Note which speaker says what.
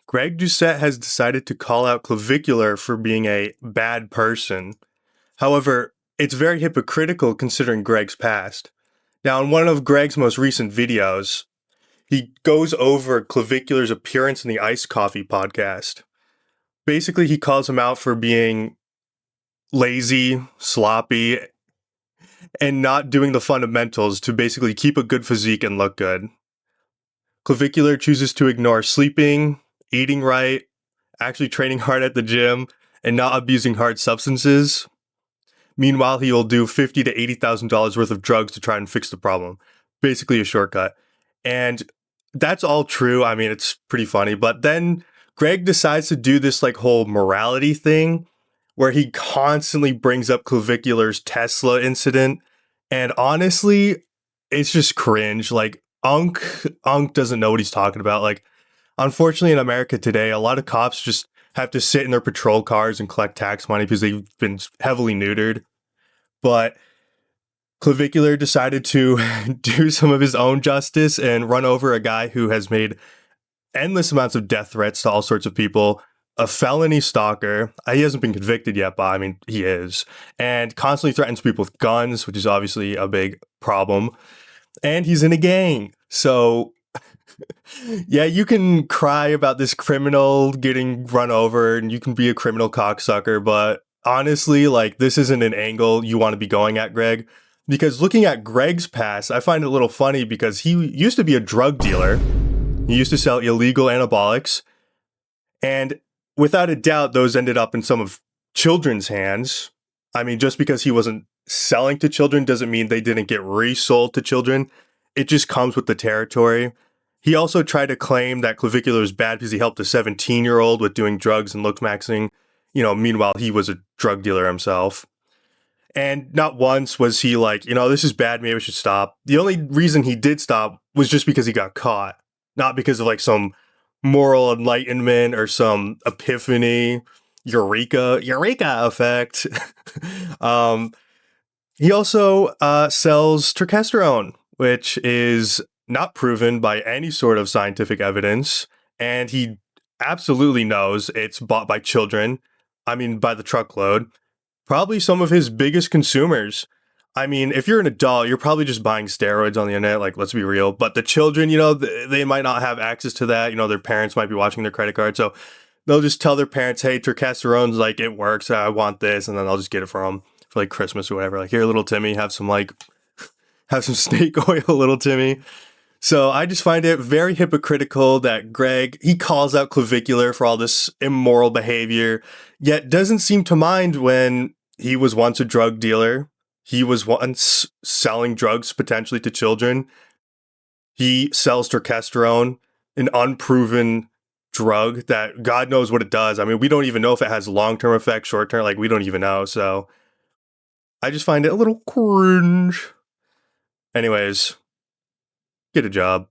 Speaker 1: Greg Doucette has decided to call out Clavicular for being a bad person. However, it's very hypocritical considering Greg's past. Now, in one of Greg's most recent videos, he goes over Clavicular's appearance in the Iced Coffee podcast. Basically, he calls him out for being lazy, sloppy, and not doing the fundamentals to basically keep a good physique and look good. Clavicular chooses to ignore sleeping, eating right, actually training hard at the gym, and not abusing hard substances. Meanwhile, he will do $50,000 to $80,000 worth of drugs to try and fix the problem. Basically a shortcut. And that's all true. I mean, it's pretty funny. But then Greg decides to do this like whole morality thing where he constantly brings up Clavicular's Tesla incident. And honestly, it's just cringe. Like Unk doesn't know what he's talking about. Like, unfortunately, in America today, a lot of cops just have to sit in their patrol cars and collect tax money because they've been heavily neutered. But Clavicular decided to do some of his own justice and run over a guy who has made endless amounts of death threats to all sorts of people, a felony stalker. He hasn't been convicted yet, but I mean, he is, and constantly threatens people with guns, which is obviously a big problem. And he's in a gang. So yeah, you can cry about this criminal getting run over and you can be a criminal cocksucker, but honestly, like, this isn't an angle you want to be going at, Greg. Because looking at Greg's past, I find it a little funny because he used to be a drug dealer. He used to sell illegal anabolics. And without a doubt, those ended up in some of children's hands. I mean, just because he wasn't selling to children doesn't mean they didn't get resold to children. It just comes with the territory. He also tried to claim that Clavicular was bad because he helped a 17-year-old with doing drugs and look maxing. Meanwhile, he was a drug dealer himself. And not once was he like, this is bad, maybe I should stop. The only reason he did stop was just because he got caught, not because of like some moral enlightenment or some epiphany, eureka effect. He also sells testosterone, which is not proven by any sort of scientific evidence. And he absolutely knows it's bought by children. I mean, by the truckload. Probably some of his biggest consumers. I mean, if you're an adult, you're probably just buying steroids on the internet, like, let's be real. But the children, they might not have access to that. Their parents might be watching their credit card. So they'll just tell their parents, hey, testosterone's like, it works. I want this. And then they'll just get it for them for like Christmas or whatever. Like, here, little Timmy, have some snake oil, little Timmy. So I just find it very hypocritical that Greg, he calls out Clavicular for all this immoral behavior, yet doesn't seem to mind when he was once a drug dealer. He was once selling drugs potentially to children. He sells testosterone, an unproven drug that God knows what it does. I mean, we don't even know if it has long-term effects, short-term, like we don't even know. So I just find it a little cringe. Anyways, get a job.